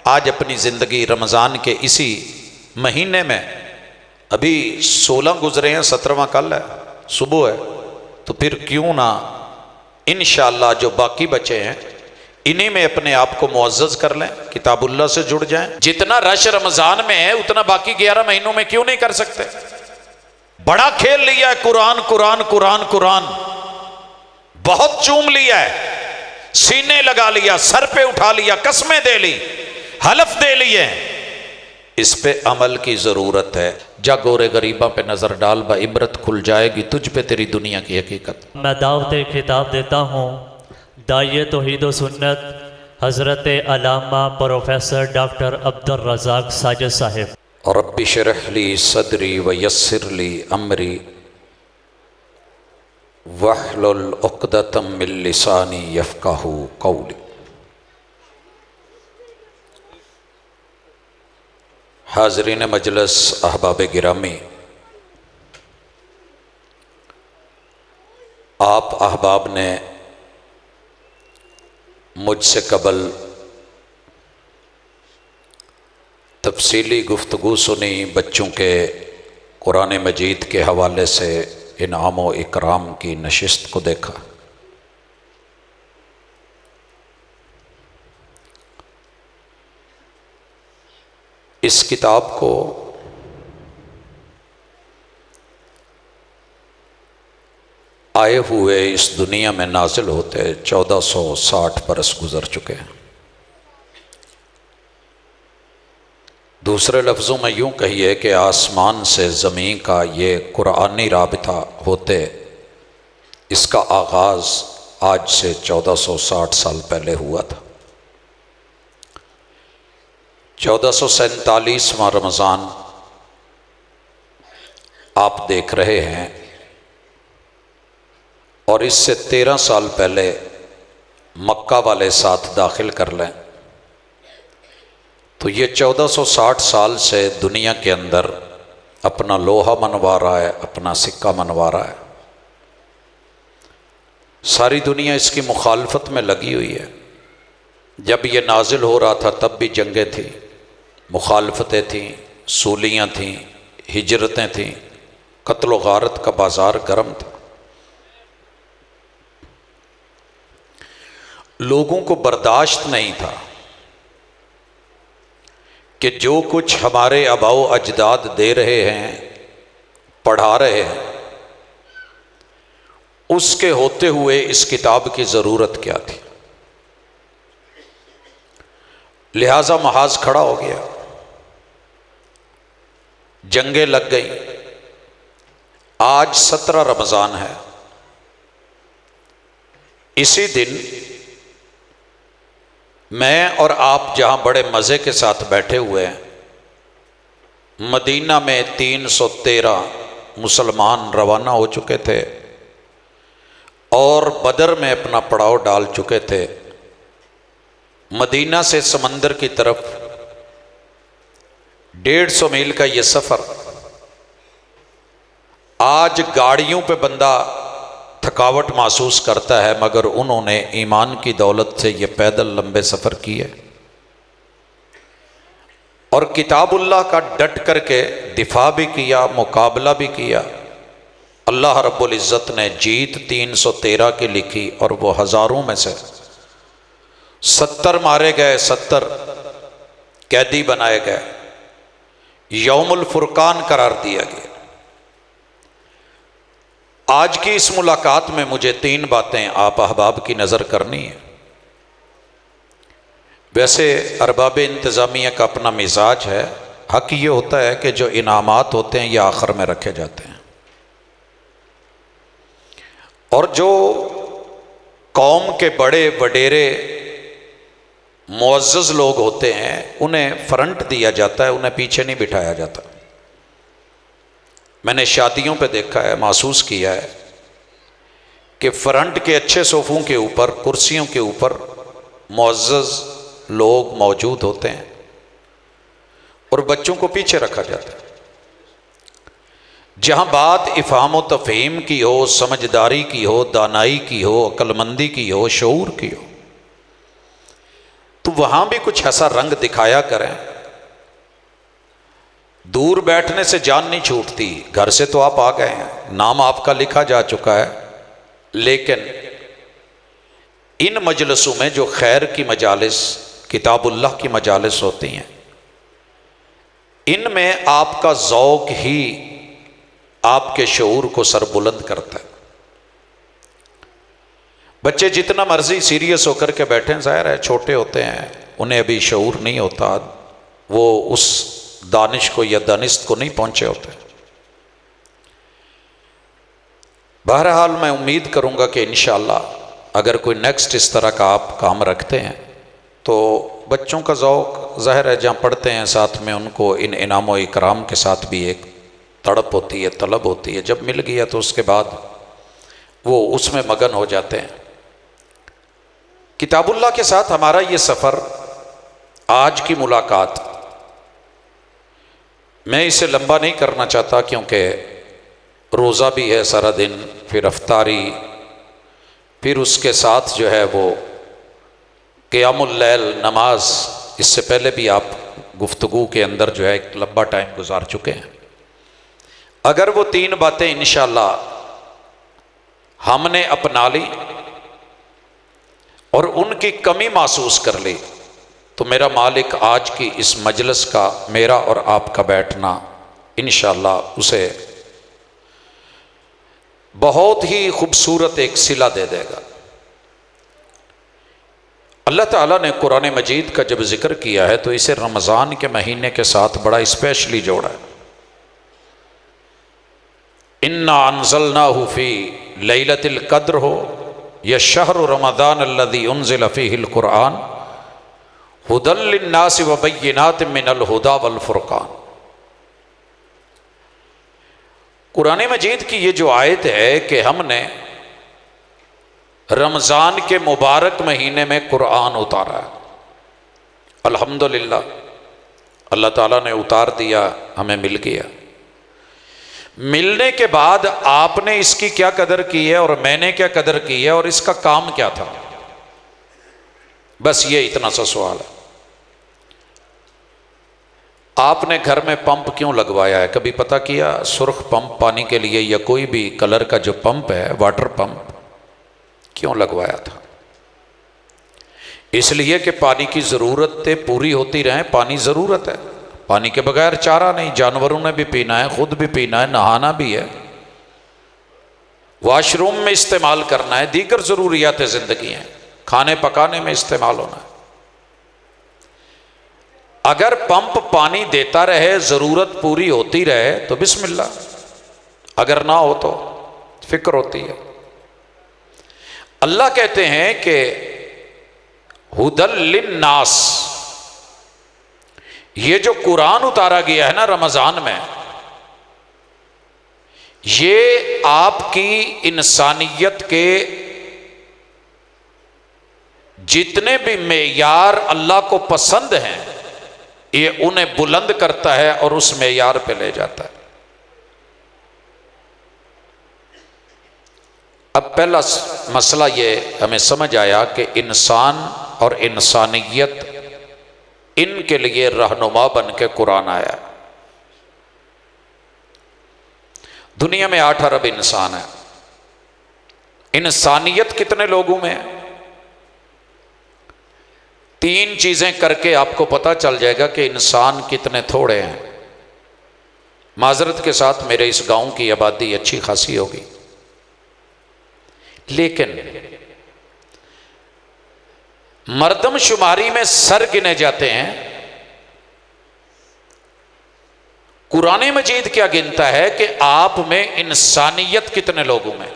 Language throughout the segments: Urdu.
آج اپنی زندگی رمضان کے اسی مہینے میں، ابھی 16 گزرے ہیں، 17واں کل ہے، صبح ہے، تو پھر کیوں نہ انشاءاللہ جو باقی بچے ہیں انہی میں اپنے آپ کو معزز کر لیں، کتاب اللہ سے جڑ جائیں۔ جتنا رش رمضان میں ہے اتنا باقی 11 مہینوں میں کیوں نہیں کر سکتے؟ بڑا کھیل لیا ہے قرآن قرآن قرآن قرآن، بہت چوم لیا ہے، سینے لگا لیا، سر پہ اٹھا لیا، قسمیں دے لی، حلف دے لیے، اس پہ عمل کی ضرورت ہے۔ جا گورے غریباں پہ نظر ڈال، با عبرت کھل جائے گی تجھ پہ تیری دنیا کی حقیقت۔ میں دعوت خطاب دیتا ہوں داعیہ توحید و سنت حضرت علامہ پروفیسر ڈاکٹر عبدالرزاق ساجد صاحب۔ رب اشرح لی صدری ویسر لی امری واحلل عقدۃ من لسانی یفقہوا قولی۔ حاضرین مجلس، احباب گرامی، آپ احباب نے مجھ سے قبل تفصیلی گفتگو سنی، بچوں کے قرآن مجید کے حوالے سے انعام و اکرام کی نشست کو دیکھا۔ اس کتاب کو آئے ہوئے اس دنیا میں نازل ہوتے 1460 برس گزر چکے ہیں۔ دوسرے لفظوں میں یوں کہیے کہ آسمان سے زمین کا یہ قرآنی رابطہ ہوتے اس کا آغاز آج سے 1460 سال پہلے ہوا تھا۔ 1447واں رمضان آپ دیکھ رہے ہیں، اور اس سے 13 سال پہلے مکہ والے ساتھ داخل کر لیں تو یہ 1460 سال سے دنیا کے اندر اپنا لوہا منوا رہا ہے، اپنا سکہ منوا رہا ہے۔ ساری دنیا اس کی مخالفت میں لگی ہوئی ہے۔ جب یہ نازل ہو رہا تھا تب بھی جنگیں تھیں، مخالفتیں تھیں، صولیاں تھیں، ہجرتیں تھیں، قتل و غارت کا بازار گرم تھا۔ لوگوں کو برداشت نہیں تھا کہ جو کچھ ہمارے آباء و اجداد دے رہے ہیں، پڑھا رہے ہیں، اس کے ہوتے ہوئے اس کتاب کی ضرورت کیا تھی۔ لہذا محاذ کھڑا ہو گیا، جنگیں لگ گئیں۔ آج 17 رمضان ہے، اسی دن میں اور آپ جہاں بڑے مزے کے ساتھ بیٹھے ہوئے ہیں، مدینہ میں 313 مسلمان روانہ ہو چکے تھے اور بدر میں اپنا پڑاؤ ڈال چکے تھے۔ مدینہ سے سمندر کی طرف 150 میل کا یہ سفر، آج گاڑیوں پہ بندہ تھکاوٹ محسوس کرتا ہے، مگر انہوں نے ایمان کی دولت سے یہ پیدل لمبے سفر کیے اور کتاب اللہ کا ڈٹ کر کے دفاع بھی کیا، مقابلہ بھی کیا۔ اللہ رب العزت نے جیت 313 کی لکھی اور وہ ہزاروں میں سے 70 مارے گئے، 70 قیدی بنائے گئے، یوم الفرقان قرار دیا گیا۔ آج کی اس ملاقات میں مجھے 3 باتیں آپ احباب کی نظر کرنی ہیں۔ ویسے ارباب انتظامیہ کا اپنا مزاج ہے، حق یہ ہوتا ہے کہ جو انعامات ہوتے ہیں یہ آخر میں رکھے جاتے ہیں، اور جو قوم کے بڑے وڈیرے معزز لوگ ہوتے ہیں انہیں فرنٹ دیا جاتا ہے، انہیں پیچھے نہیں بٹھایا جاتا۔ میں نے شادیوں پہ دیکھا ہے، محسوس کیا ہے کہ فرنٹ کے اچھے صوفوں کے اوپر، کرسیوں کے اوپر معزز لوگ موجود ہوتے ہیں اور بچوں کو پیچھے رکھا جاتا ہے۔ جہاں بات افہام و تفہیم کی ہو، سمجھداری کی ہو، دانائی کی ہو، عقل مندی کی ہو، شعور کی ہو، تو وہاں بھی کچھ ایسا رنگ دکھایا کریں، دور بیٹھنے سے جان نہیں چھوٹتی، گھر سے تو آپ آ گئے ہیں، نام آپ کا لکھا جا چکا ہے، لیکن ان مجلسوں میں جو خیر کی مجالس، کتاب اللہ کی مجالس ہوتی ہیں، ان میں آپ کا ذوق ہی آپ کے شعور کو سر بلند کرتا ہے۔ بچے جتنا مرضی سیریس ہو کر کے بیٹھیں، ظاہر ہے چھوٹے ہوتے ہیں، انہیں ابھی شعور نہیں ہوتا، وہ اس دانش کو یا دانست کو نہیں پہنچے ہوتے۔ بہرحال میں امید کروں گا کہ انشاءاللہ اگر کوئی نیکسٹ اس طرح کا آپ کام رکھتے ہیں تو بچوں کا ذوق ظاہر ہے جہاں پڑھتے ہیں ساتھ میں ان کو ان انعام و اکرام کے ساتھ بھی ایک تڑپ ہوتی ہے، طلب ہوتی ہے، جب مل گیا تو اس کے بعد وہ اس میں مگن ہو جاتے ہیں۔ کتاب اللہ کے ساتھ ہمارا یہ سفر، آج کی ملاقات، میں اسے لمبا نہیں کرنا چاہتا کیونکہ روزہ بھی ہے سارا دن، پھر افطاری، پھر اس کے ساتھ جو ہے وہ قیام اللیل، نماز، اس سے پہلے بھی آپ گفتگو کے اندر جو ہے ایک لمبا ٹائم گزار چکے ہیں۔ اگر وہ تین باتیں انشاءاللہ ہم نے اپنا لی اور ان کی کمی محسوس کر لی تو میرا مالک آج کی اس مجلس کا، میرا اور آپ کا بیٹھنا انشاءاللہ اسے بہت ہی خوبصورت ایک صلہ دے دے گا۔ اللہ تعالیٰ نے قرآن مجید کا جب ذکر کیا ہے تو اسے رمضان کے مہینے کے ساتھ بڑا اسپیشلی جوڑا ہے۔ اِنَّا أَنزَلْنَاهُ فِي لَيْلَةِ الْقَدْرِ ہو یا شہر رمضان الذی انزل فیہ القرآن ھدی للناس وبینات من الہدی والفرقان۔ قرآن مجید کی یہ جو آیت ہے کہ ہم نے رمضان کے مبارک مہینے میں قرآن اتارا ہے، الحمدللہ اللہ تعالیٰ نے اتار دیا، ہمیں مل گیا۔ ملنے کے بعد آپ نے اس کی کیا قدر کی ہے اور میں نے کیا قدر کی ہے اور اس کا کام کیا تھا؟ بس یہ اتنا سا سوال ہے۔ آپ نے گھر میں پمپ کیوں لگوایا ہے؟ کبھی پتہ کیا؟ سرخ پمپ پانی کے لیے یا کوئی بھی کلر کا جو پمپ ہے، واٹر پمپ، کیوں لگوایا تھا؟ اس لیے کہ پانی کی ضرورتیں پوری ہوتی رہیں، پانی ضرورت ہے، پانی کے بغیر چارہ نہیں، جانوروں نے بھی پینا ہے، خود بھی پینا ہے، نہانا بھی ہے، واش روم میں استعمال کرنا ہے، دیگر ضروریات زندگی ہیں، کھانے پکانے میں استعمال ہونا ہے۔ اگر پمپ پانی دیتا رہے، ضرورت پوری ہوتی رہے تو بسم اللہ، اگر نہ ہو تو فکر ہوتی ہے۔ اللہ کہتے ہیں کہ ھدی للناس، یہ جو قرآن اتارا گیا ہے نا رمضان میں، یہ آپ کی انسانیت کے جتنے بھی معیار اللہ کو پسند ہیں یہ انہیں بلند کرتا ہے اور اس معیار پہ لے جاتا ہے۔ اب پہلا مسئلہ یہ ہمیں سمجھ آیا کہ انسان اور انسانیت، ان کے لیے رہنما بن کے قرآن آیا۔ دنیا میں 8 ارب انسان ہیں، انسانیت کتنے لوگوں میں ہے؟ 3 چیزیں کر کے آپ کو پتہ چل جائے گا کہ انسان کتنے تھوڑے ہیں۔ معذرت کے ساتھ میرے اس گاؤں کی آبادی اچھی خاصی ہوگی، لیکن مردم شماری میں سر گنے جاتے ہیں۔ قرآن مجید کیا گنتا ہے کہ آپ میں انسانیت کتنے لوگوں میں؟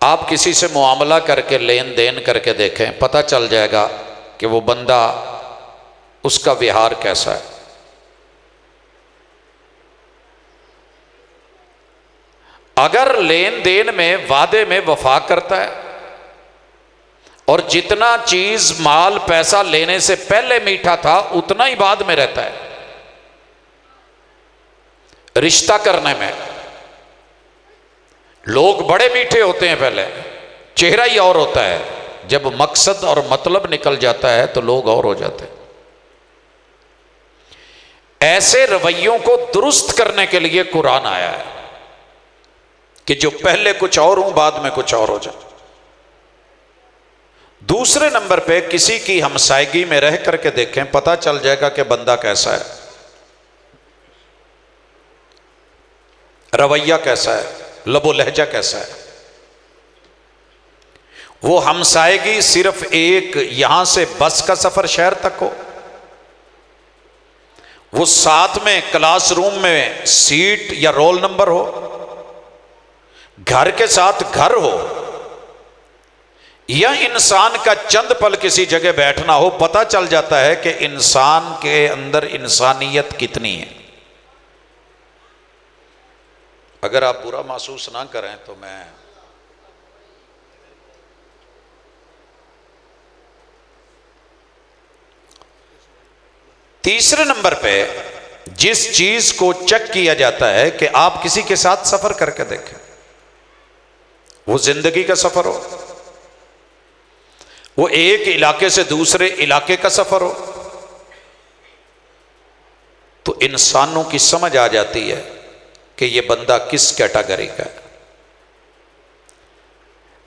آپ کسی سے معاملہ کر کے، لین دین کر کے دیکھیں، پتہ چل جائے گا کہ وہ بندہ، اس کا وہار کیسا ہے۔ اگر لین دین میں، وعدے میں وفا کرتا ہے اور جتنا چیز مال پیسہ لینے سے پہلے میٹھا تھا اتنا ہی بعد میں رہتا ہے، رشتہ کرنے میں لوگ بڑے میٹھے ہوتے ہیں پہلے، چہرہ ہی اور ہوتا ہے، جب مقصد اور مطلب نکل جاتا ہے تو لوگ اور ہو جاتے ہیں۔ ایسے رویوں کو درست کرنے کے لیے قرآن آیا ہے کہ جو پہلے کچھ اور ہوں بعد میں کچھ اور ہو جائے۔ دوسرے نمبر پہ کسی کی ہمسائیگی میں رہ کر کے دیکھیں، پتہ چل جائے گا کہ بندہ کیسا ہے، رویہ کیسا ہے، لب و لہجہ کیسا ہے۔ وہ ہمسائیگی صرف ایک یہاں سے بس کا سفر شہر تک ہو، وہ ساتھ میں کلاس روم میں سیٹ یا رول نمبر ہو، گھر کے ساتھ گھر ہو، یا انسان کا چند پل کسی جگہ بیٹھنا ہو، پتہ چل جاتا ہے کہ انسان کے اندر انسانیت کتنی ہے۔ اگر آپ برا محسوس نہ کریں تو میں تیسرے نمبر پہ جس چیز کو چیک کیا جاتا ہے کہ آپ کسی کے ساتھ سفر کر کے دیکھیں، وہ زندگی کا سفر ہو، وہ ایک علاقے سے دوسرے علاقے کا سفر ہو، تو انسانوں کی سمجھ آ جاتی ہے کہ یہ بندہ کس کیٹاگری کا ہے۔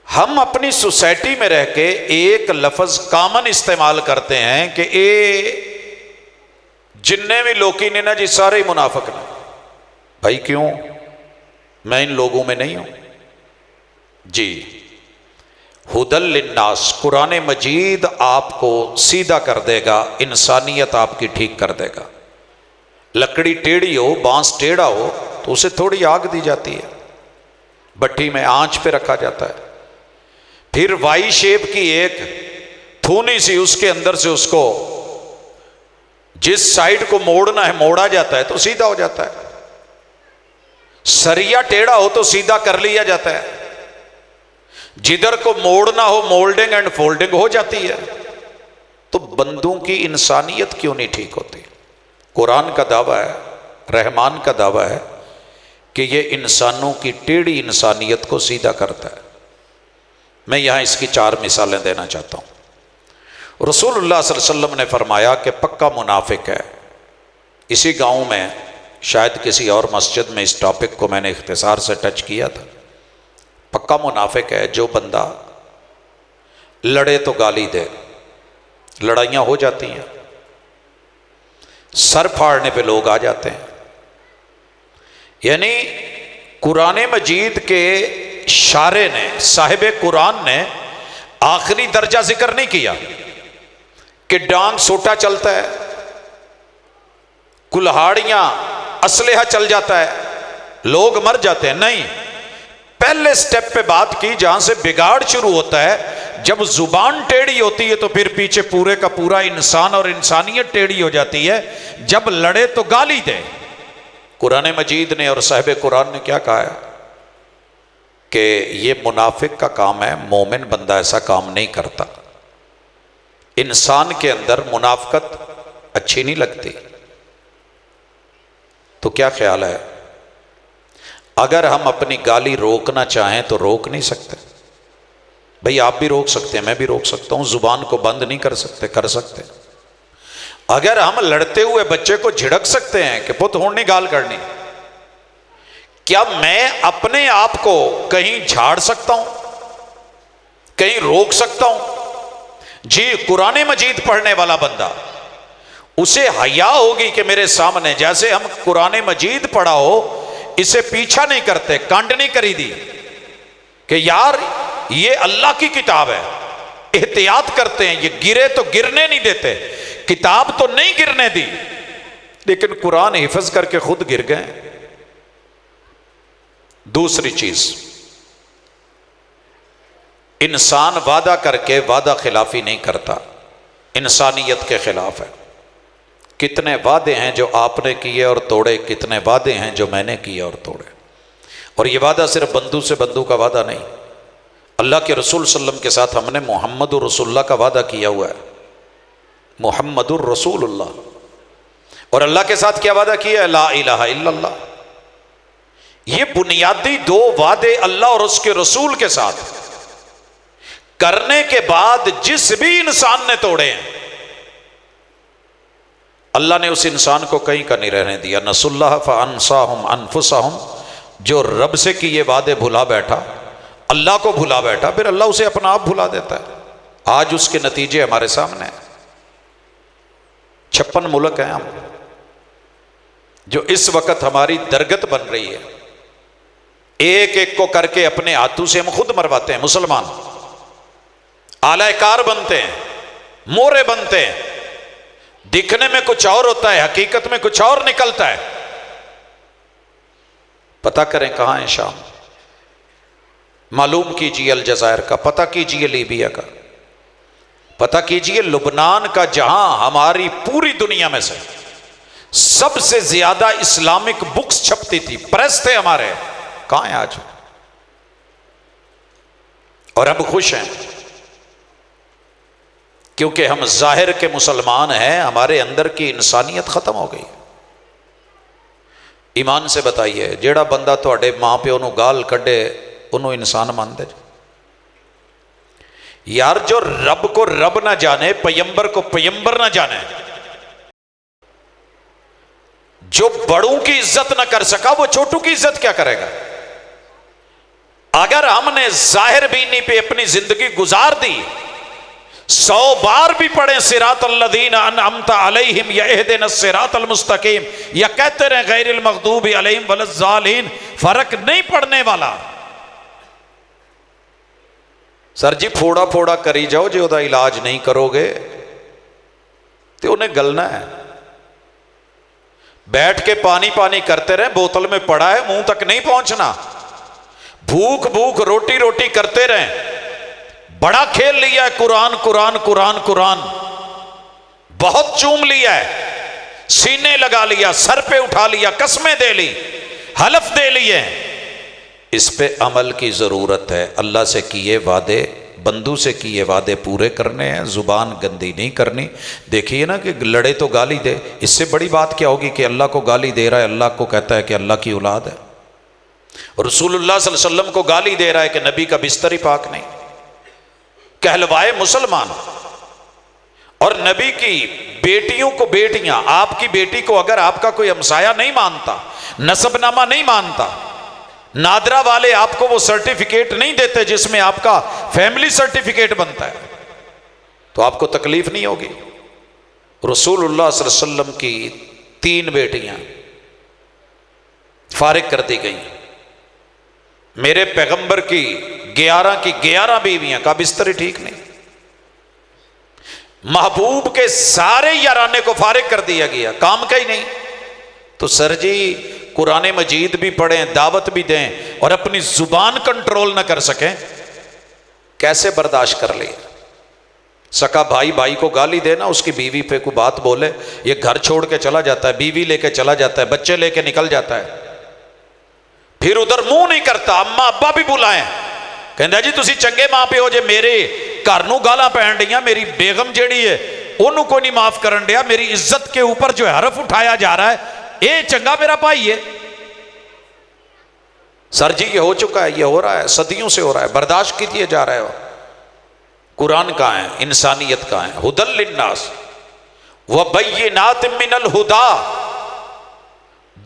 ہم اپنی سوسائٹی میں رہ کے ایک لفظ کامن استعمال کرتے ہیں کہ جننے بھی لوکی نے نا جی سارے ہی منافق نے۔ بھائی کیوں؟ میں ان لوگوں میں نہیں ہوں جی۔ ہدل للناس، قرآن مجید آپ کو سیدھا کر دے گا، انسانیت آپ کی ٹھیک کر دے گا۔ لکڑی ٹیڑھی ہو، بانس ٹیڑھا ہو تو اسے تھوڑی آگ دی جاتی ہے، بٹھی میں آنچ پہ رکھا جاتا ہے، پھر وائی شیپ کی ایک تھونی سی اس کے اندر سے اس کو جس سائڈ کو موڑنا ہے موڑا جاتا ہے تو سیدھا ہو جاتا ہے۔ سریا ٹیڑھا ہو تو سیدھا کر لیا جاتا ہے، جدھر کو موڑنا ہو مولڈنگ اینڈ فولڈنگ ہو جاتی ہے۔ تو بندوں کی انسانیت کیوں نہیں ٹھیک ہوتی؟ قرآن کا دعویٰ ہے، رحمان کا دعویٰ ہے کہ یہ انسانوں کی ٹیڑھی انسانیت کو سیدھا کرتا ہے۔ میں یہاں اس کی 4 مثالیں دینا چاہتا ہوں۔ رسول اللہ صلی اللہ علیہ وسلم نے فرمایا کہ پکا منافق ہے، اسی گاؤں میں شاید کسی اور مسجد میں اس ٹاپک کو میں نے اختصار سے ٹچ کیا تھا۔ پکا منافق ہے جو بندہ لڑے تو گالی دے، لڑائیاں ہو جاتی ہیں، سر پھاڑنے پہ لوگ آ جاتے ہیں، یعنی قرآن مجید کے شارع نے، صاحب قرآن نے آخری درجہ ذکر نہیں کیا کہ ڈانگ سوٹا چلتا ہے، کلہاڑیاں اسلحہ چل جاتا ہے، لوگ مر جاتے ہیں، نہیں، پہلے سٹیپ پہ بات کی جہاں سے بگاڑ شروع ہوتا ہے۔ جب زبان ٹیڑھی ہوتی ہے تو پھر پیچھے پورے کا پورا انسان اور انسانیت ٹیڑھی ہو جاتی ہے۔ جب لڑے تو گالی دے۔ قرآن مجید نے اور صاحب قرآن نے کیا کہا ہے کہ یہ منافق کا کام ہے، مومن بندہ ایسا کام نہیں کرتا۔ انسان کے اندر منافقت اچھی نہیں لگتی، تو کیا خیال ہے اگر ہم اپنی گالی روکنا چاہیں تو روک نہیں سکتے؟ بھئی آپ بھی روک سکتے ہیں، میں بھی روک سکتا ہوں، زبان کو بند نہیں کر سکتے، کر سکتے۔ اگر ہم لڑتے ہوئے بچے کو جھڑک سکتے ہیں کہ پت ہون نہیں گال کرنی، کیا میں اپنے آپ کو کہیں جھاڑ سکتا ہوں، کہیں روک سکتا ہوں؟ جی، قرآن مجید پڑھنے والا بندہ، اسے حیا ہوگی کہ میرے سامنے جیسے ہم قرآن مجید پڑھا ہو اسے پیچھا نہیں کرتے، کانڈ نہیں کری دی کہ یار یہ اللہ کی کتاب ہے، احتیاط کرتے ہیں، یہ گرے تو گرنے نہیں دیتے، کتاب تو نہیں گرنے دی، لیکن قرآن حفظ کر کے خود گر گئے۔ دوسری چیز، انسان وعدہ کر کے وعدہ خلافی نہیں کرتا، انسانیت کے خلاف ہے۔ کتنے وعدے ہیں جو آپ نے کیے اور توڑے، کتنے وعدے ہیں جو میں نے کیے اور توڑے۔ اور یہ وعدہ صرف بندو سے بندو کا وعدہ نہیں، اللہ کے رسول صلی اللہ علیہ وسلم کے ساتھ ہم نے محمد الرسول اللہ کا وعدہ کیا ہوا ہے، محمد الرسول اللہ، اور اللہ کے ساتھ کیا وعدہ کیا ہے؟ لا الہ الا اللہ۔ یہ بنیادی 2 وعدے اللہ اور اس کے رسول کے ساتھ کرنے کے بعد جس بھی انسان نے توڑے ہیں اللہ نے اس انسان کو کہیں کا نہیں رہنے دیا. نسوا اللہ فانساہم انفسہم، جو رب سے کیے وعدے بھلا بیٹھا، اللہ کو بھلا بیٹھا، پھر اللہ اسے اپنا آپ بھلا دیتا ہے. آج اس کے نتیجے ہمارے سامنے ہیں. 56 ملک ہیں ہم جو اس وقت ہماری درگت بن رہی ہے. ایک ایک کو کر کے اپنے ہاتھوں سے ہم خود مرواتے ہیں. مسلمان اعلی کار بنتے ہیں، مورے بنتے ہیں، دکھنے میں کچھ اور ہوتا ہے، حقیقت میں کچھ اور نکلتا ہے. پتہ کریں کہاں ہے شام، معلوم کیجئے الجزائر کا، پتہ کیجئے لیبیا کا، پتہ کیجئے لبنان کا، جہاں ہماری پوری دنیا میں سے سب سے زیادہ اسلامک بکس چھپتی تھی، پریس تھے ہمارے، کہاں ہیں آج؟ اور ہم خوش ہیں کیونکہ ہم ظاہر کے مسلمان ہیں، ہمارے اندر کی انسانیت ختم ہو گئی. ایمان سے بتائیے، جیڑا بندہ تواڈے ماں پیو نو گال کڈے انہوں انسان مان دے؟ یار جو رب کو رب نہ جانے، پیمبر کو پیمبر نہ جانے، جو بڑوں کی عزت نہ کر سکا وہ چھوٹوں کی عزت کیا کرے گا؟ اگر ہم نے ظاہر بینی پہ اپنی زندگی گزار دی، 100 بار بھی پڑھیں صراط الذین انعمت علیہم یا اہدنا الصراط المستقیم یا کہتے رہیں غیر المغضوب علیہم ولا الضالین، فرق نہیں پڑنے والا. سر جی پھوڑا پھوڑا کری جاؤ، جو دا علاج نہیں کرو گے تو انہیں گلنا ہے. بیٹھ کے پانی پانی کرتے رہیں، بوتل میں پڑا ہے منہ تک نہیں پہنچنا. بھوک بھوک روٹی روٹی کرتے رہیں. بڑا کھیل لیا ہے قرآن قرآن قرآن قرآن، بہت چوم لیا ہے، سینے لگا لیا، سر پہ اٹھا لیا، قسمیں دے لی، حلف دے لیے. اس پہ عمل کی ضرورت ہے. اللہ سے کیے وعدے، بندوں سے کیے وعدے پورے کرنے ہیں، زبان گندی نہیں کرنی. دیکھیے نا کہ لڑے تو گالی دے، اس سے بڑی بات کیا ہوگی کہ اللہ کو گالی دے رہا ہے، اللہ کو کہتا ہے کہ اللہ کی اولاد ہے. رسول اللہ صلی اللہ علیہ وسلم کو گالی دے رہا ہے کہ نبی کا بستر ہی پاک نہیں. کہلوائے مسلمان. اور نبی کی بیٹیوں کو بیٹیاں، آپ کی بیٹی کو اگر آپ کا کوئی ہمسایہ نہیں مانتا، نسب نامہ نہیں مانتا، نادرا والے آپ کو وہ سرٹیفکیٹ نہیں دیتے جس میں آپ کا فیملی سرٹیفکیٹ بنتا ہے، تو آپ کو تکلیف نہیں ہوگی. رسول اللہ صلی اللہ علیہ وسلم کی 3 بیٹیاں فارغ کر دی گئیں. میرے پیغمبر کی 11 بیویاں کا بستر ہی ٹھیک نہیں. محبوب کے سارے یارانے کو فارغ کر دیا گیا، کام کا ہی نہیں. تو سر جی قرآن مجید بھی پڑھیں، دعوت بھی دیں اور اپنی زبان کنٹرول نہ کر سکیں، کیسے برداشت کر لیں؟ سکا بھائی بھائی کو گالی دینا، اس کی بیوی پہ کوئی بات بولے، یہ گھر چھوڑ کے چلا جاتا ہے، بیوی لے کے چلا جاتا ہے، بچے لے کے نکل جاتا ہے، پھر ادھر منہ نہیں کرتا. اماں ابا بھی بلائیں، کہندا جی تسی چنگے ماں پہ ہو جے میرے گھر نو گالاں پہن ڈیاں، میری بیگم جیڑی ہے انہوں کو نہیں معاف کرن دیا، میری عزت کے اوپر جو حرف اٹھایا جا رہا ہے، اے چنگا میرا بھائی ہے. سر جی یہ ہو چکا ہے، یہ ہو رہا ہے، صدیوں سے ہو رہا ہے، برداشت کیجیے جا رہے ہو. قرآن کہاں ہے؟ انسانیت کہاں ہے؟ ہدی للناس وبینات من الہدا.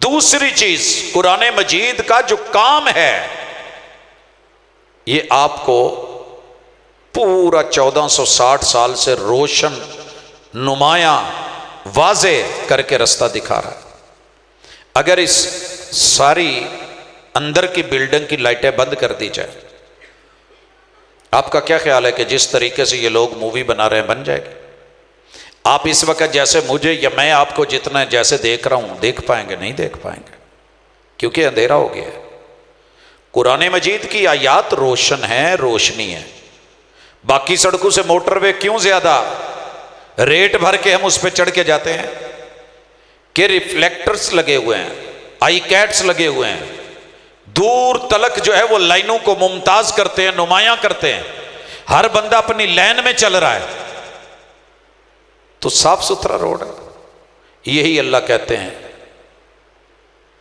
دوسری چیز قرآن مجید کا جو کام ہے، یہ آپ کو پورا 1460 سال سے روشن، نمایاں، واضح کر کے رستہ دکھا رہا ہے. اگر اس ساری اندر کی بلڈنگ کی لائٹیں بند کر دی جائے، آپ کا کیا خیال ہے کہ جس طریقے سے یہ لوگ مووی بنا رہے ہیں بن جائے گی؟ آپ اس وقت جیسے مجھے یا میں آپ کو جتنا جیسے دیکھ رہا ہوں دیکھ پائیں گے؟ نہیں دیکھ پائیں گے، کیونکہ اندھیرا ہو گیا ہے. قرآن مجید کی آیات روشن ہیں، روشنی ہے. باقی سڑکوں سے موٹر وے کیوں زیادہ ریٹ بھر کے ہم اس پہ چڑھ کے جاتے ہیں کہ ریفلیکٹرز لگے ہوئے ہیں، آئی کیٹس لگے ہوئے ہیں، دور تلک جو ہے وہ لائنوں کو ممتاز کرتے ہیں، نمایاں کرتے ہیں، ہر بندہ اپنی لین میں چل رہا ہے. تو صاف ستھرا روڈ ہے. یہی اللہ کہتے ہیں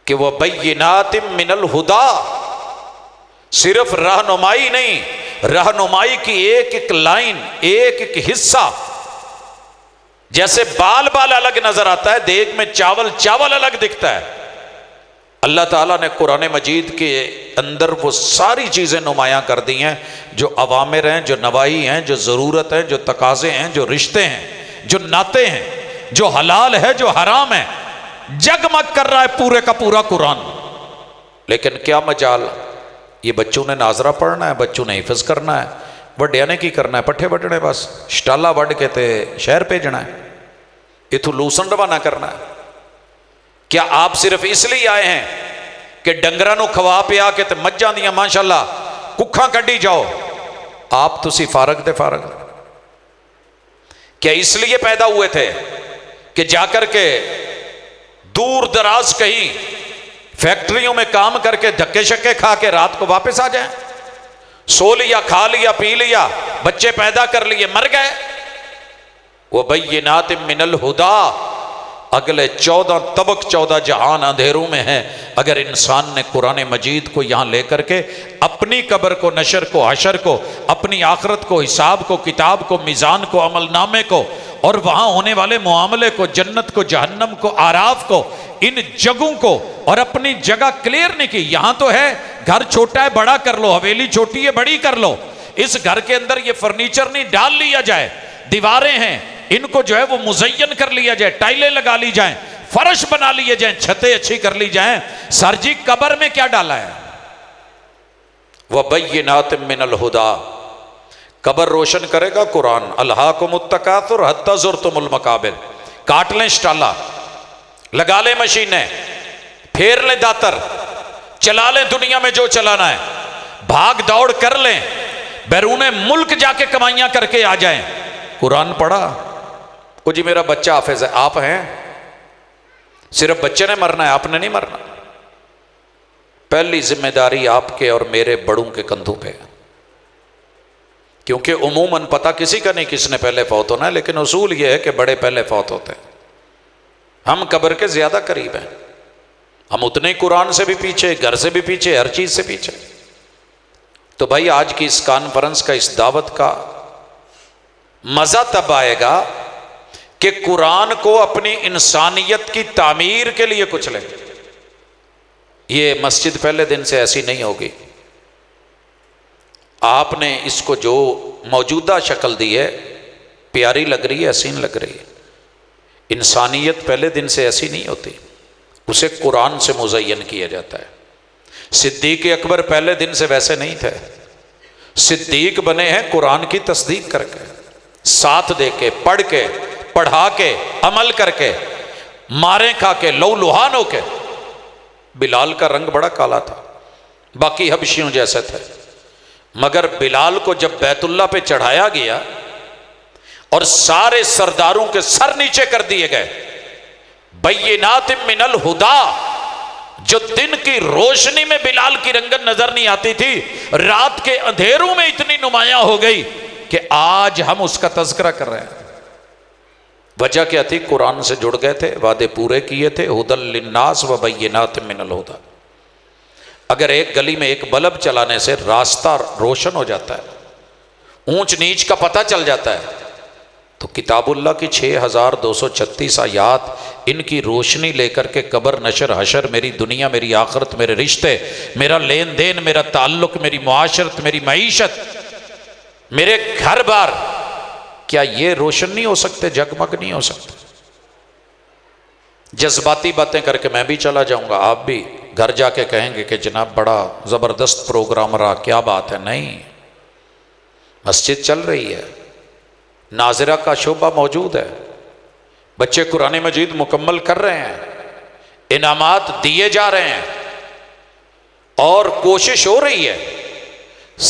کہ وَبَيِّنَاتٍ مِّنَ الْهُدَىٰ، صرف رہنمائی نہیں، رہنمائی کی ایک ایک لائن، ایک ایک حصہ، جیسے بال بال الگ نظر آتا ہے، دیگ میں چاول چاول الگ دکھتا ہے، اللہ تعالیٰ نے قرآن مجید کے اندر وہ ساری چیزیں نمایاں کر دی ہیں، جو اوامر ہیں، جو نواہی ہیں، جو ضرورت ہیں، جو تقاضے ہیں، جو رشتے ہیں، جو ناطے ہیں، جو حلال ہے، جو حرام ہے، جگمگ کر رہا ہے پورے کا پورا قرآن۔ لیکن کیا مجال، یہ بچوں نے ناظرہ پڑھنا ہے، بچوں نے حفظ کرنا ہے، وڈیا نے کی کرنا ہے، پٹھے وڈنے، بس شٹالا وڈ کے تے شہر بھیجنا ہے، اتھو لوسن روانہ کرنا ہے۔ کیا آپ صرف اس لیے آئے ہیں کہ ڈنگراں نو کھوا پیا کے تے مجھاں دیاں ماشاءاللہ ککھاں کڈی جاؤ؟ آپ تسی فارغ دے فارغ؟ کیا اس لیے پیدا ہوئے تھے کہ جا کر کے دور دراز کہیں فیکٹریوں میں کام کر کے دھکے شکے کھا کے رات کو واپس آ جائیں؟ سو لیا، کھا لیا، پی لیا، بچے پیدا کر لیے، مر گئے؟ وَبَيِّنَاتٍ مِّنَ الْهُدَىٰ، اگلے 14 طبق 14 جہان اندھیروں میں ہیں۔ اگر انسان نے قرآن مجید کو یہاں لے کر کے اپنی قبر کو، نشر کو، حشر کو، اپنی آخرت کو، حساب کو، کتاب کو، میزان کو، عمل نامے کو، اور وہاں ہونے والے معاملے کو، جنت کو، جہنم کو، آراف کو، ان جگہوں کو، اور اپنی جگہ کلیئر نہیں کی۔ یہاں تو ہے گھر چھوٹا ہے بڑا کر لو، حویلی چھوٹی ہے بڑی کر لو، اس گھر کے اندر یہ فرنیچر نہیں ڈال لیا جائے، دیواریں ہیں ان کو جو ہے وہ مزین کر لیا جائے، ٹائلیں لگا لی جائیں، فرش بنا لیے جائیں، چھتیں اچھی کر لی جائیں۔ سر جی قبر میں کیا ڈالا ہے؟ وَبَيِّنَاتٍ مِّنَ الْهُدَىٰ، قبر روشن کرے گا قرآن۔ الہاکم التکاثر حتی زرتم المقابر، کاٹ لیں شٹالا، لگا لیں مشینیں، پھیر لیں داتر، چلا لیں دنیا میں جو چلانا ہے، بھاگ دوڑ کر لیں، بیرون ملک جا کے کمائیاں کر کے آ جائیں، قرآن پڑھا۔ وہ جی میرا بچہ حافظ ہے، آپ ہیں؟ صرف بچے نے مرنا ہے، آپ نے نہیں مرنا۔ پہلی ذمہ داری آپ کے اور میرے بڑوں کے کندھوں پہ ہے، کیونکہ عموماً پتہ کسی کا نہیں کس نے پہلے فوت ہونا ہے، لیکن اصول یہ ہے کہ بڑے پہلے فوت ہوتے ہیں۔ ہم قبر کے زیادہ قریب ہیں، ہم اتنے ہی قرآن سے بھی پیچھے، گھر سے بھی پیچھے، ہر چیز سے پیچھے۔ تو بھائی آج کی اس کانفرنس کا، اس دعوت کا مزہ تب آئے گا کہ قرآن کو اپنی انسانیت کی تعمیر کے لیے کچھ لیں۔ یہ مسجد پہلے دن سے ایسی نہیں ہوگی، آپ نے اس کو جو موجودہ شکل دی ہے پیاری لگ رہی ہے، حسین لگ رہی ہے۔ انسانیت پہلے دن سے ایسی نہیں ہوتی، اسے قرآن سے مزین کیا جاتا ہے۔ صدیق اکبر پہلے دن سے ویسے نہیں تھے، صدیق بنے ہیں قرآن کی تصدیق کر کے، ساتھ دے کے، پڑھ کے، پڑھا کے، عمل کر کے، ماریں کھا کے، لو لہان ہو کے۔ بلال کا رنگ بڑا کالا تھا، باقی حبشیوں جیسے تھے، مگر بلال کو جب بیت اللہ پہ چڑھایا گیا اور سارے سرداروں کے سر نیچے کر دیے گئے، بینات من الہدیٰ، جو دن کی روشنی میں بلال کی رنگت نظر نہیں آتی تھی، رات کے اندھیروں میں اتنی نمایاں ہو گئی کہ آج ہم اس کا تذکرہ کر رہے ہیں۔ وجہ کیا تھی؟ قرآن سے جڑ گئے تھے، وعدے پورے کیے تھے، ہدی للناس وبینات من الہدیٰ۔ اگر ایک گلی میں ایک بلب چلانے سے راستہ روشن ہو جاتا ہے، اونچ نیچ کا پتہ چل جاتا ہے، تو کتاب اللہ کی 6236 آیات، ان کی روشنی لے کر کے قبر، نشر، حشر، میری دنیا، میری آخرت، میرے رشتے، میرا لین دین، میرا تعلق، میری معاشرت، میری معیشت، میرے گھر بار، کیا یہ روشن نہیں ہو سکتے، جگمگ نہیں ہو سکتے؟ جذباتی باتیں کر کے میں بھی چلا جاؤں گا، آپ بھی گھر جا کے کہیں گے کہ جناب بڑا زبردست پروگرام رہا، کیا بات ہے؟ نہیں، مسجد چل رہی ہے، ناظرہ کا شعبہ موجود ہے، بچے قرآن مجید مکمل کر رہے ہیں، انعامات دیے جا رہے ہیں، اور کوشش ہو رہی ہے۔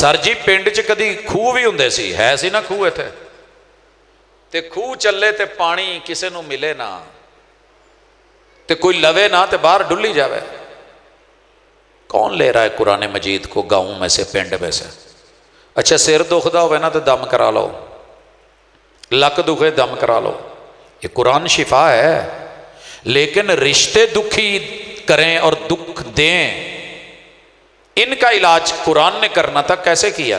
سر جی پنڈ چ کدی خوہ بھی ہوں سی، ہے سی نہ خوہ تھے، تے خوہ چلے تے پانی کسے نو ملے نہ، تے کوئی لوے نہ تے باہر ڈلی جاوے۔ کون لے رہا ہے قرآن مجید کو گاؤں میں سے، پنڈ میں سے؟ اچھا سر دکھدا ہوئے نا تو دم کرا لو، لک دکھے دم کرا لو، یہ قرآن شفا ہے۔ لیکن رشتے دکھی کریں اور دکھ دیں، ان کا علاج قرآن نے کرنا تھا، کیسے کیا؟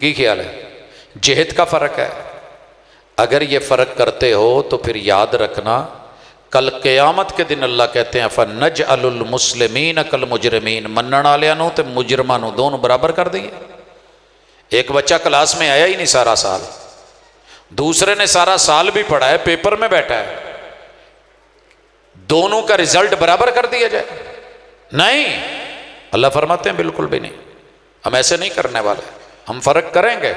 کی خیال ہے؟ جہد کا فرق ہے. اگر یہ فرق کرتے ہو تو پھر یاد رکھنا کل قیامت کے دن اللہ کہتے ہیں فَنَجْعَلُ الْمُسْلِمِينَ كَالْمُجْرِمِينَ منن والے نو تے مجرماں نو دونوں برابر کر دیے. ایک بچہ کلاس میں آیا ہی نہیں سارا سال، دوسرے نے سارا سال بھی پڑھا ہے، پیپر میں بیٹھا ہے، دونوں کا رزلٹ برابر کر دیا جائے؟ نہیں، اللہ فرماتے ہیں بالکل بھی نہیں، ہم ایسے نہیں کرنے والے. ہم فرق کریں گے،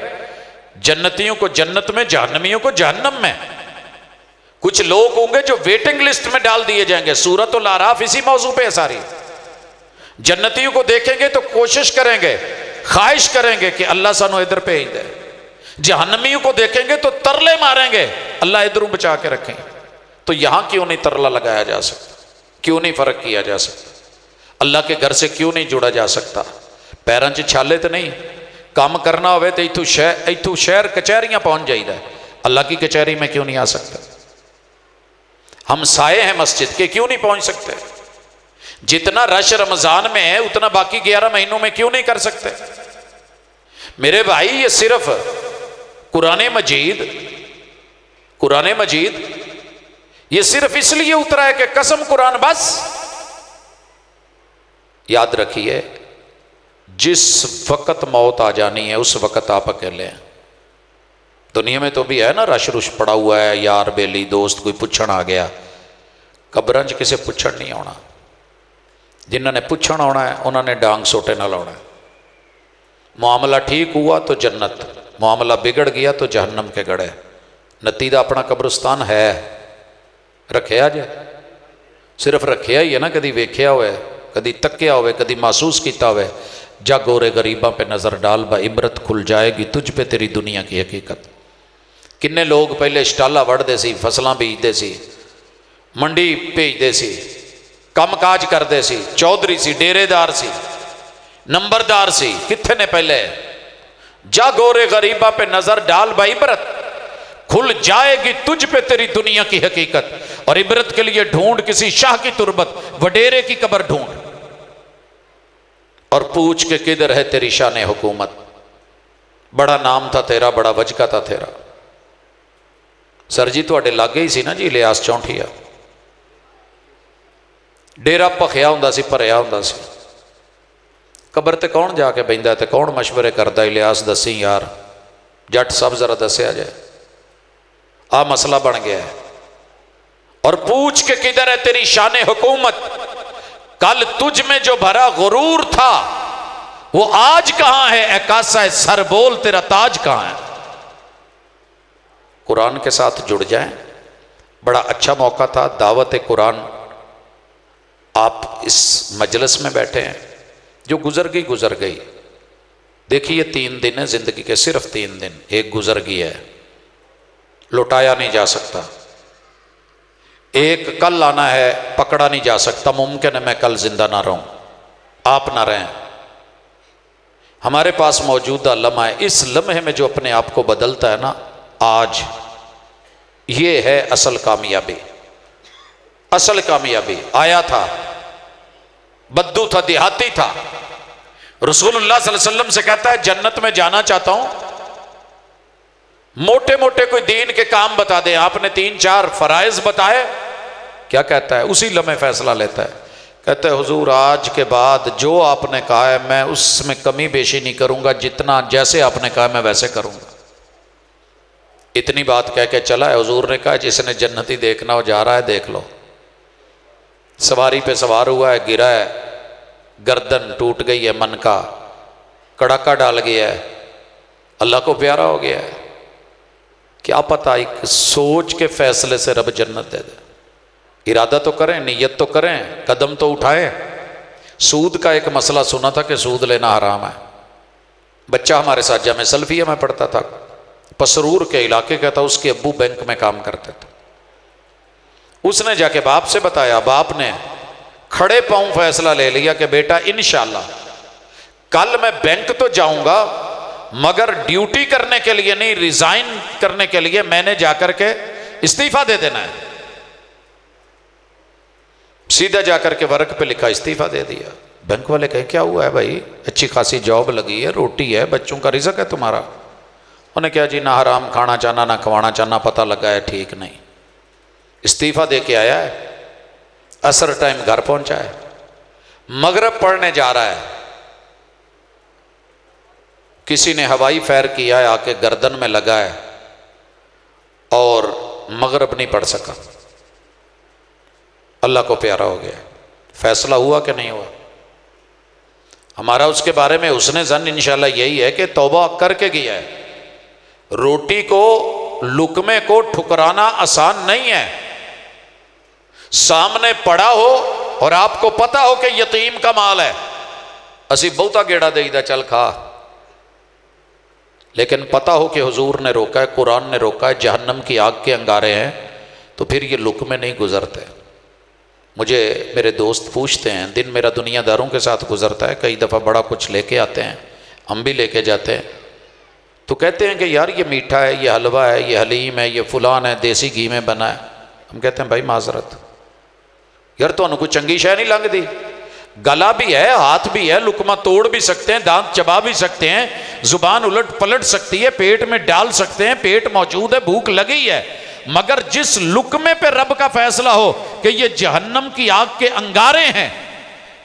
جنتیوں کو جنت میں، جہنمیوں کو جہنم میں. کچھ لوگ ہوں گے جو ویٹنگ لسٹ میں ڈال دیے جائیں گے. سورۃ الاعراف اسی موضوع پہ ہے ساری. جنتیوں کو دیکھیں گے تو کوشش کریں گے، خواہش کریں گے کہ اللہ سانو ادھر بھیج دے. جہنمیوں کو دیکھیں گے تو ترلے ماریں گے اللہ ادھروں بچا کے رکھیں. تو یہاں کیوں نہیں ترلا لگایا جا سکتا؟ کیوں نہیں فرق کیا جا سکتا؟ اللہ کے گھر سے کیوں نہیں جڑا جا سکتا؟ پیراں چ چھالے تو نہیں، کام کرنا ہوئے تو ایتھوں شہر کچہریاں پہنچ جائیدا ہے، اللہ کی کچہری میں کیوں نہیں آ سکتا؟ ہم سائے ہیں مسجد کے، کیوں نہیں پہنچ سکتے؟ جتنا رش رمضان میں ہے اتنا باقی 11 مہینوں میں کیوں نہیں کر سکتے؟ میرے بھائی یہ صرف قرآن مجید یہ صرف اس لیے اترا ہے کہ قسم قرآن بس. یاد رکھیے جس وقت موت آ جانی ہے اس وقت آپ اکیلے ہیں. دنیا میں تو بھی ہے نا رش رش پڑا ہوا ہے، یار بیلی دوست کوئی پوچھن آ گیا. قبرنج کسے پوچھن نہیں آنا، جنہوں نے پوچھن آنا ہے انہوں نے ڈانگ سوٹے نہ لانا ہے. معاملہ ٹھیک ہوا تو جنت، معاملہ بگڑ گیا تو جہنم کے گڑھے. نتیجہ اپنا قبرستان ہے، رکھیا جائے، صرف رکھیا ہی ہے نا، کدی ویکھیا ہوئے، کدی تکیا ہوئے، کدی محسوس کیتا ہوئے. جا گورے غریباں پہ نظر ڈال، با عبرت کھل جائے گی تجھ پہ تیری دنیا کی حقیقت. کنے لوگ پہلے شٹالہ وڑھدے سی، فصلاں بیجدے سی، منڈی بھیجدے سی، کم کاج کردے سی، چودھری سی، ڈیرے دار سی، نمبردار سی. کتنے نے پہلے؟ جا گورے غریباں پہ نظر ڈال، با عبرت کھل جائے گی تجھ پہ تیری دنیا کی حقیقت. اور عبرت کے لیے ڈھونڈ کسی شاہ کی تربت، وڈیرے کی قبر ڈھونڈ، اور پوچھ کے کدھر ہے تیری شان حکومت. بڑا نام تھا تیرا، بڑا وجکا تھا تیرا. سر جی تواڈے لاگے ہی سی نا جی الیاس چونٹھیا، ڈیرا پخیا ہوندا سی، بھریا ہوندا سی. قبر تے کون جا کے بہندا تے کون مشورے کردا؟ الیاس دسی یار، جٹ سب ذرا دسیا جائے. آ مسئلہ بن گیا ہے. اور پوچھ کے کدھر ہے تیری شان حکومت؟ کل تجھ میں جو بھرا غرور تھا وہ آج کہاں ہے؟ اے کاسا سر بول تیرا تاج کہاں ہے؟ قرآن کے ساتھ جڑ جائیں. بڑا اچھا موقع تھا دعوت قرآن. آپ اس مجلس میں بیٹھے ہیں، جو گزر گئی. دیکھیے 3 دن ہے زندگی کے، صرف 3 دن. ایک گزر گیا ہے، لوٹایا نہیں جا سکتا. ایک کل آنا ہے، پکڑا نہیں جا سکتا. ممکن ہے میں کل زندہ نہ رہوں، آپ نہ رہیں. ہمارے پاس موجودہ لمحہ ہے، اس لمحے میں جو اپنے آپ کو بدلتا ہے نا آج، یہ ہے اصل کامیابی. اصل کامیابی. آیا تھا، بدو تھا، دیہاتی تھا. رسول اللہ صلی اللہ علیہ وسلم سے کہتا ہے جنت میں جانا چاہتا ہوں، موٹے موٹے کوئی دین کے کام بتا دیں. آپ نے 3-4 فرائض بتائے. کیا کہتا ہے؟ اسی لمحے فیصلہ لیتا ہے. کہتا ہے حضور آج کے بعد جو آپ نے کہا ہے میں اس میں کمی بیشی نہیں کروں گا، جتنا جیسے آپ نے کہا میں ویسے کروں گا. اتنی بات کہہ کے چلا ہے. حضور نے کہا جس نے جنتی دیکھنا ہو جا رہا ہے، دیکھ لو. سواری پہ سوار ہوا ہے، گرا ہے، گردن ٹوٹ گئی ہے، من کا کڑاکا ڈال گیا ہے، اللہ کو پیارا ہو گیا ہے. کیا پتہ ایک سوچ کے فیصلے سے رب جنت دے دے. ارادہ تو کریں، نیت تو کریں، قدم تو اٹھائیں. سود کا ایک مسئلہ سنا تھا کہ سود لینا حرام ہے. بچہ ہمارے ساتھ جامعہ سلفیہ میں پڑھتا تھا، پسرور کے علاقے کا تھا. اس کے ابو بینک میں کام کرتے تھے. اس نے جا کے باپ سے بتایا. باپ نے کھڑے پاؤں فیصلہ لے لیا کہ بیٹا انشاءاللہ کل میں بینک تو جاؤں گا، مگر ڈیوٹی کرنے کے لیے نہیں، ریزائن کرنے کے لیے میں نے جا کر کے استعفیٰ دے دینا ہے. سیدھا جا کر کے ورق پہ لکھا، استعفیٰ دے دیا. بینک والے کہے کیا ہوا ہے بھائی؟ اچھی خاصی جاب لگی ہے، روٹی ہے، بچوں کا رزق ہے تمہارا. انہیں کیا جی نہ حرام کھانا چاہنا نہ کھوانا چاہنا، پتہ لگا ہے ٹھیک نہیں، استعفیٰ دے کے آیا ہے، عصر ٹائم گھر پہنچا ہے، مغرب پڑھنے جا رہا ہے، کسی نے ہوائی فائر کیا ہے، آ کے گردن میں لگا ہے اور مغرب نہیں پڑھ سکا، اللہ کو پیارا ہو گیا۔ فیصلہ ہوا کہ نہیں ہوا؟ ہمارا اس کے بارے میں حسن ظن انشاءاللہ یہی ہے کہ توبہ کر کے گیا ہے۔ روٹی کو، لقمے کو ٹھکرانا آسان نہیں ہے۔ سامنے پڑا ہو اور آپ کو پتا ہو کہ یتیم کا مال ہے، اسی بہتا گیڑا دے دا چل کھا، لیکن پتا ہو کہ حضور نے روکا ہے، قرآن نے روکا ہے، جہنم کی آگ کے انگارے ہیں، تو پھر یہ لقمے نہیں گزرتے۔ مجھے میرے دوست پوچھتے ہیں، دن میرا دنیا داروں کے ساتھ گزرتا ہے، کئی دفعہ بڑا کچھ لے کے آتے ہیں، ہم بھی لے کے جاتے ہیں، تو کہتے ہیں کہ یار یہ میٹھا ہے، یہ حلوہ ہے، یہ حلیم ہے، یہ فلان ہے، دیسی گھی میں بنا ہے۔ ہم کہتے ہیں بھائی معذرت، یار تو انہوں کو چنگی شے نہیں لنگ دی، گلا بھی ہے، ہاتھ بھی ہے، لقمہ توڑ بھی سکتے ہیں، دانت چبا بھی سکتے ہیں، زبان الٹ پلٹ سکتی ہے، پیٹ میں ڈال سکتے ہیں، پیٹ موجود ہے، بھوک لگی ہے، مگر جس لقمے پہ رب کا فیصلہ ہو کہ یہ جہنم کی آگ کے انگارے ہیں،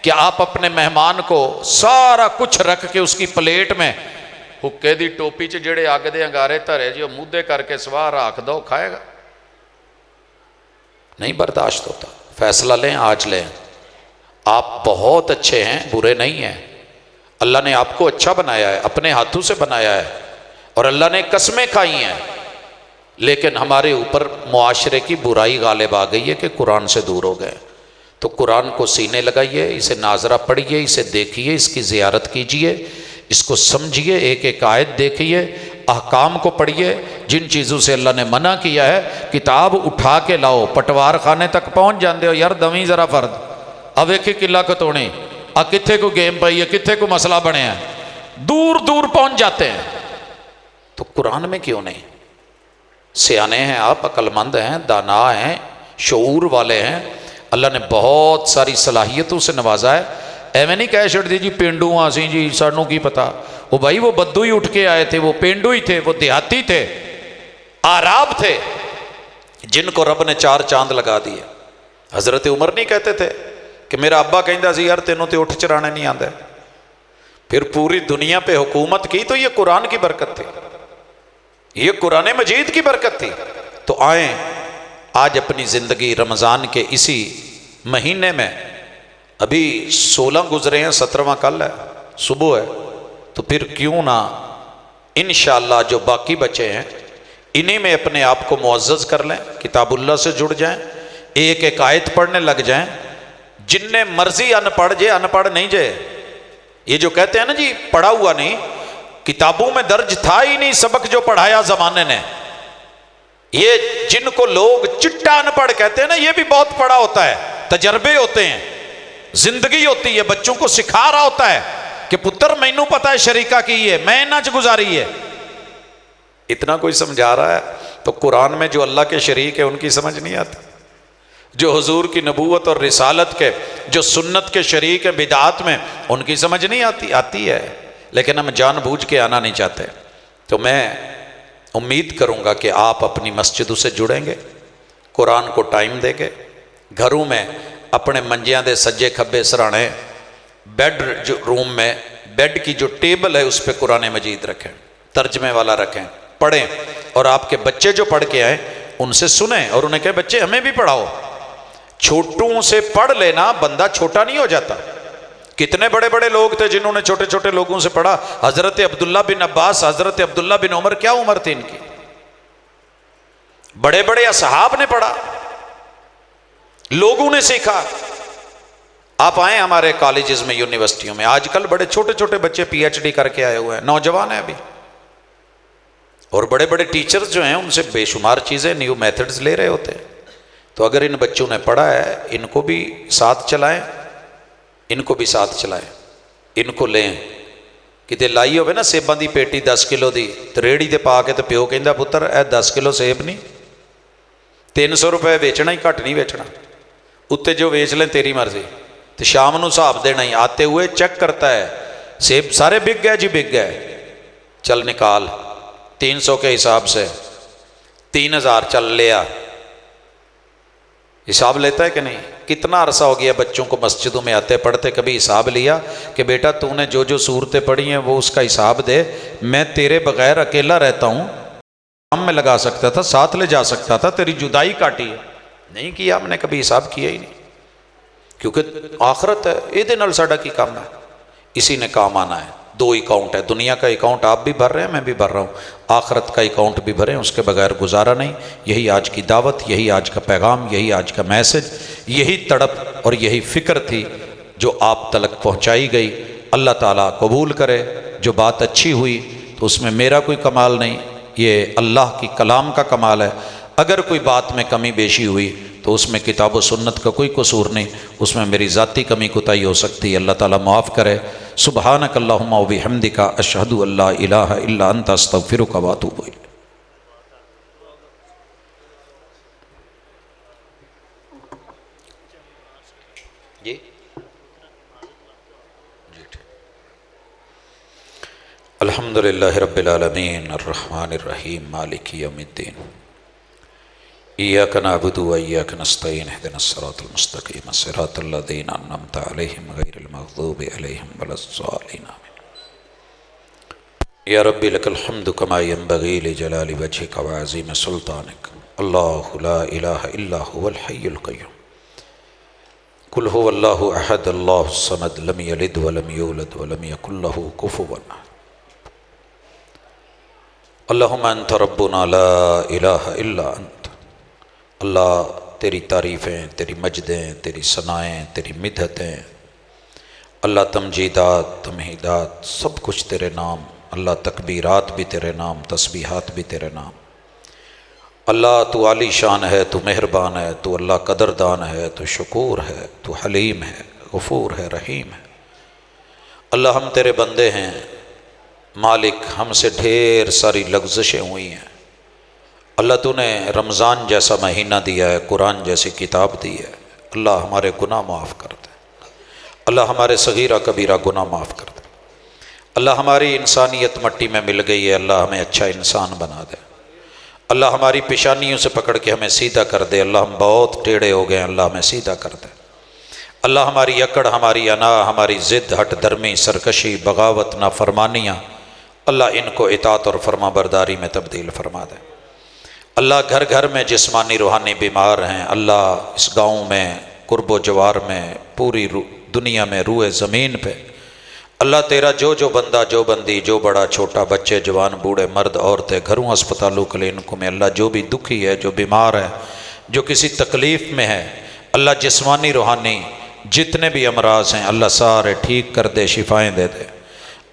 کہ آپ اپنے مہمان کو سارا کچھ رکھ کے اس کی پلیٹ میں حکے دی ٹوپی چ جڑے اگ دے انگارے دھرے جی مودے کر کے سواہ رکھ دو، کھائے گا؟ نہیں برداشت ہوتا۔ فیصلہ لیں، آج لیں، آپ بہت اچھے ہیں، برے نہیں ہیں، اللہ نے آپ کو اچھا بنایا ہے، اپنے ہاتھوں سے بنایا ہے، اور اللہ نے قسمیں کھائی ہیں، لیکن ہمارے اوپر معاشرے کی برائی غالب آ گئی ہے کہ قرآن سے دور ہو گئے۔ تو قرآن کو سینے لگائیے، اسے ناظرہ پڑھیے، اسے دیکھیے، اس کی زیارت کیجیے، اس کو سمجھیے، ایک ایک آیت دیکھیے، احکام کو پڑھیے، جن چیزوں سے اللہ نے منع کیا ہے کتاب اٹھا کے لاؤ، پٹوار خانے تک پہنچ جاندے ہو، یار دویں ذرا فرد اب ایک قلعہ کتونی آ کتھے کو گیم پئی ہے، کتھے کو مسئلہ بنے ہیں، دور دور پہنچ جاتے ہیں۔ تو قرآن میں کیوں نہیں؟ سیانے ہیں آپ، عقل مند ہیں، دانا ہیں، شعور والے ہیں، اللہ نے بہت ساری صلاحیتوں سے نوازا ہے۔ ایویں نہیں کہہ چھڑ دی جی پینڈو ہاں سی جی سانوں کی پتا، وہ بھائی وہ بدو ہی اٹھ کے آئے تھے، وہ پینڈو ہی تھے، وہ دیہاتی تھے، آراب تھے، جن کو رب نے 4 چاند لگا دیے۔ حضرت عمر نہیں کہتے تھے کہ میرا ابا کہندا سی یار تینوں تے اٹھ چرانے نہیں آندے، پھر پوری دنیا پہ حکومت کی تو یہ قرآن کی برکت تھی، یہ قرآن مجید کی برکت تھی۔ تو آئیں آج اپنی زندگی رمضان کے اسی مہینے میں، ابھی 16 گزرے ہیں، 17واں کل ہے، صبح ہے، تو پھر کیوں نہ انشاءاللہ جو باقی بچے ہیں انہی میں اپنے آپ کو معزز کر لیں، کتاب اللہ سے جڑ جائیں، ایک ایک آیت پڑھنے لگ جائیں، جن نے مرضی ان پڑھ جے، ان پڑھ نہیں جے، یہ جو کہتے ہیں نا جی پڑھا ہوا نہیں، کتابوں میں درج تھا ہی نہیں سبق جو پڑھایا زمانے نے، یہ جن کو لوگ چٹا ان پڑھ کہتے ہیں نا، یہ بھی بہت پڑھا ہوتا ہے، تجربے ہوتے ہیں، زندگی ہوتی ہے، بچوں کو سکھا رہا ہوتا ہے کہ پتر مینوں پتا ہے شریکہ کی ہے، میں نہ گزاری ہے، اتنا کوئی سمجھا رہا ہے۔ تو قرآن میں جو اللہ کے شریک ہے ان کی سمجھ نہیں آتی، جو حضور کی نبوت اور رسالت کے، جو سنت کے شریک ہیں بدعات میں، ان کی سمجھ نہیں آتی، آتی ہے لیکن ہم جان بوجھ کے آنا نہیں چاہتے۔ تو میں امید کروں گا کہ آپ اپنی مسجدوں سے جڑیں گے، قرآن کو ٹائم دیں گے، گھروں میں اپنے منجیاں دے سجے کھبے سرانے، بیڈ جو روم میں بیڈ کی جو ٹیبل ہے اس پہ قرآن مجید رکھیں، ترجمے والا رکھیں، پڑھیں، اور آپ کے بچے جو پڑھ کے آئیں ان سے سنیں اور انہیں کہیں بچے ہمیں بھی پڑھاؤ۔ چھوٹوں سے پڑھ لینا بندہ چھوٹا نہیں ہو جاتا۔ کتنے بڑے بڑے لوگ تھے جنہوں نے چھوٹے چھوٹے لوگوں سے پڑھا، حضرت عبداللہ بن عباس، حضرت عبداللہ بن عمر، کیا عمر تھی ان کی، بڑے بڑے اصحاب نے پڑھا، لوگوں نے سیکھا۔ آپ آئیں ہمارے کالجز میں، یونیورسٹیوں میں، آج کل بڑے چھوٹے چھوٹے بچے پی ایچ ڈی کر کے آئے ہوئے ہیں، نوجوان ہیں ابھی، اور بڑے بڑے ٹیچرز جو ہیں ان سے بے شمار چیزیں، نیو میتھڈز لے رہے ہوتے ہیں۔ تو اگر ان بچوں نے پڑھا ہے، ان کو بھی ساتھ چلائیں، ان کو بھی ساتھ چلائیں، ان کو لیں۔ کتے لائی ہوئے نا سیباں دی پیٹی 10 کلو دی، تو ریڑھی تے پا کے تو پیو کہندا پتر اے 10 کلو سیب نہیں، 300 روپے بیچنا ہی، گھٹ نہیں بیچنا، اتنے جو بیچ لیں تیری مرضی، تو شام نو حساب دینا ہی، آتے ہوئے چیک کرتا ہے، سیب سارے بک گئے جی، بک گئے، چل نکال، 300 کے حساب سے 3000 چل لیا، حساب لیتا ہے کہ نہیں؟ کتنا عرصہ ہو گیا بچوں کو مسجدوں میں آتے پڑھتے، کبھی حساب لیا کہ بیٹا تو نے جو جو صورتیں پڑھی ہیں وہ اس کا حساب دے، میں تیرے بغیر اکیلا رہتا ہوں، کام میں لگا سکتا تھا، ساتھ لے جا سکتا تھا، تیری جدائی کاٹی ہے؟ نہیں کیا ہم نے، کبھی حساب کیا ہی نہیں، کیونکہ آخرت ہے، یہ نال ساڈا کی کام ہے، اسی نے کام آنا ہے۔ 2 اکاؤنٹ ہے، دنیا کا اکاؤنٹ آپ بھی بھر رہے ہیں، میں بھی بھر رہا ہوں، آخرت کا اکاؤنٹ بھی بھریں، اس کے بغیر گزارا نہیں۔ یہی آج کی دعوت، یہی آج کا پیغام، یہی آج کا میسج، یہی تڑپ اور یہی فکر تھی جو آپ تلک پہنچائی گئی۔ اللہ تعالیٰ قبول کرے۔ جو بات اچھی ہوئی تو اس میں میرا کوئی کمال نہیں، یہ اللہ کی کلام کا کمال ہے۔ اگر کوئی بات میں کمی بیشی ہوئی تو اس میں کتاب و سنت کا کوئی قصور نہیں، اس میں میری ذاتی کمی کوتاہی ہو سکتی ہے، اللہ تعالیٰ معاف کرے۔ سبحانک اللہم و بحمدک، اشہد ان لا الہ الا انت، استغفرک و اتوب الیک۔ جی الحمدللہ رب العالمین، الرحمن الرحیم، مالک یوم الدین، ایاک نعبد و ایاک نستعین، اہدنا الصراط المستقیم، صراط الذین انعمت علیہم غیر المغضوب علیہم ولا الضالین، آمین۔ یا ربی لک الحمد کما ینبغی لجلال وجہک وعظیم سلطانک، اللہ لا الہ الا هو الحی القیوم، قل هو اللہ احد اللہ الصمد، لم یلد ولم یولد ولم یکن له کفوا احد۔ اللہم انت ربنا لا الہ الا انت۔ اللہ تیری تعریفیں، تیری مجدیں، تیری ثنائیں، تیری مدحتیں، اللہ تمجیدات، تمہیدات، سب کچھ تیرے نام۔ اللہ تکبیرات بھی تیرے نام، تسبیحات بھی تیرے نام۔ اللہ تو عالی شان ہے، تو مہربان ہے، تو اللہ قدردان ہے، تو شکور ہے، تو حلیم ہے، غفور ہے، رحیم ہے۔ اللہ ہم تیرے بندے ہیں، مالک ہم سے ڈھیر ساری لغزشیں ہوئی ہیں۔ اللہ تو نے رمضان جیسا مہینہ دیا ہے، قرآن جیسی کتاب دی ہے، اللہ ہمارے گناہ معاف کر دے، اللہ ہمارے صغیرہ کبیرہ گناہ معاف کر دے، اللہ ہماری انسانیت مٹی میں مل گئی ہے، اللہ ہمیں اچھا انسان بنا دے، اللہ ہماری پیشانیوں سے پکڑ کے ہمیں سیدھا کر دے، اللہ ہم بہت ٹیڑھے ہو گئے ہیں، اللہ ہمیں سیدھا کر دے، اللہ ہماری اکڑ، ہماری انا، ہماری ضد، ہٹ درمی، سرکشی، بغاوت، نافرمانیاں، اللہ ان کو اطاعت اور فرما برداری میں تبدیل فرما دے۔ اللہ گھر گھر میں جسمانی روحانی بیمار ہیں، اللہ اس گاؤں میں، قرب و جوار میں، پوری دنیا میں، روئے زمین پہ، اللہ تیرا جو بندہ، جو بندی، جو بڑا چھوٹا، بچے جوان بوڑھے مرد عورتیں، گھروں اسپتالوں کلینکوں میں، اللہ جو بھی دکھی ہے، جو بیمار ہے، جو کسی تکلیف میں ہے، اللہ جسمانی روحانی جتنے بھی امراض ہیں اللہ سارے ٹھیک کر دے، شفائیں دے دے۔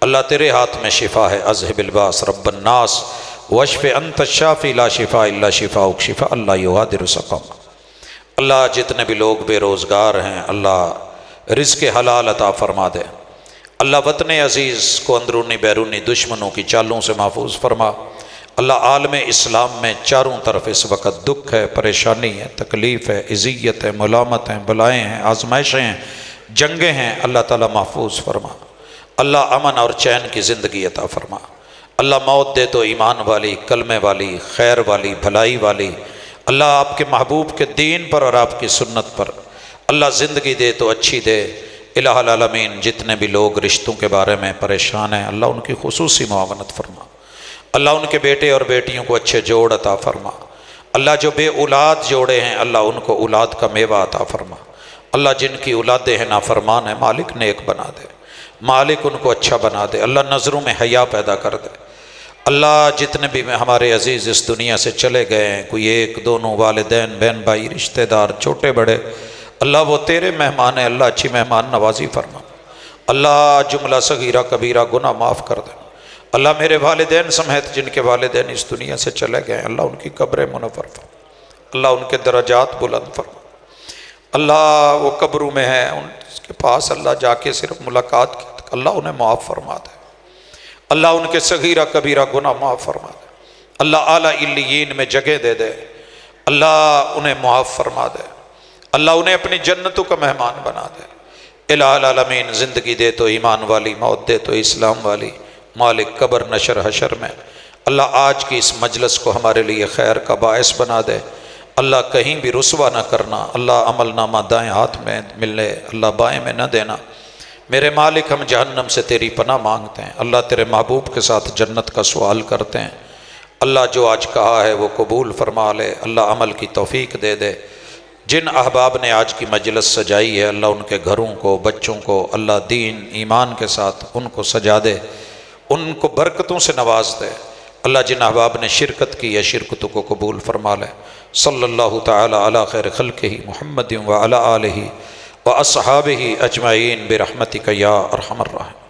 اللہ تیرے ہاتھ میں شفا ہے، اذہب الباس رب الناس واشف انت الشافی لا شفاء الا شفاؤک شفاء لا یغادر سقما۔ اللہ جتنے بھی لوگ بے روزگار ہیں اللہ رزق حلال عطا فرما دے، اللہ وطن عزیز کو اندرونی بیرونی دشمنوں کی چالوں سے محفوظ فرما۔ اللہ عالم اسلام میں چاروں طرف اس وقت دکھ ہے، پریشانی ہے، تکلیف ہے، اذیت ہے، ملامت ہیں، بلائیں ہیں، آزمائشیں ہیں، جنگیں ہیں، اللہ تعالیٰ محفوظ فرما۔ اللہ امن اور چین کی زندگی عطا فرما۔ اللہ موت دے تو ایمان والی، کلمے والی، خیر والی، بھلائی والی، اللہ آپ کے محبوب کے دین پر اور آپ کی سنت پر، اللہ زندگی دے تو اچھی دے۔ الہ العالمین جتنے بھی لوگ رشتوں کے بارے میں پریشان ہیں اللہ ان کی خصوصی معاونت فرما، اللہ ان کے بیٹے اور بیٹیوں کو اچھے جوڑ عطا فرما، اللہ جو بے اولاد جوڑے ہیں اللہ ان کو اولاد کا میوہ عطا فرما، اللہ جن کی اولادیں ہیں نافرمان ہیں مالک نیک بنا دے، مالک ان کو اچھا بنا دے، اللہ نظروں میں حیا پیدا کر دے۔ اللہ جتنے بھی ہمارے عزیز اس دنیا سے چلے گئے ہیں، کوئی ایک دونوں والدین بہن بھائی رشتہ دار چھوٹے بڑے، اللہ وہ تیرے مہمان ہیں، اللہ اچھی مہمان نوازی فرما، اللہ جملہ صغیرہ کبیرہ گناہ معاف کر دے، اللہ میرے والدین سمیت جن کے والدین اس دنیا سے چلے گئے ہیں اللہ ان کی قبریں منور فرما، اللہ ان کے درجات بلند فرما، اللہ وہ قبروں میں ہیں ان کے پاس اللہ جا کے صرف ملاقات کی اللہ انہیں معاف فرما دے، اللہ ان کے صغیرہ کبیرہ گناہ معاف فرما دے، اللہ اعلیٰ علیین میں جگہ دے دے، اللہ انہیں معاف فرما دے، اللہ انہیں اپنی جنتوں کا مہمان بنا دے۔ الہ العالمین زندگی دے تو ایمان والی، موت دے تو اسلام والی، مالک قبر نشر حشر میں اللہ آج کی اس مجلس کو ہمارے لیے خیر کا باعث بنا دے۔ اللہ کہیں بھی رسوا نہ کرنا، اللہ عمل نامہ دائیں ہاتھ میں ملے، اللہ بائیں میں نہ دینا۔ میرے مالک ہم جہنم سے تیری پناہ مانگتے ہیں، اللہ تیرے محبوب کے ساتھ جنت کا سوال کرتے ہیں۔ اللہ جو آج کہا ہے وہ قبول فرما لے، اللہ عمل کی توفیق دے دے۔ جن احباب نے آج کی مجلس سجائی ہے اللہ ان کے گھروں کو، بچوں کو اللہ دین ایمان کے ساتھ ان کو سجا دے، ان کو برکتوں سے نواز دے۔ اللہ جن احباب نے شرکت کی ہے شرکتوں کو قبول فرما لے۔ صلی اللہ تعالی علی خیر خلقہ محمد وعلی آلہ واصحابہ اجمعین برحمتک یا ارحم الراحمین۔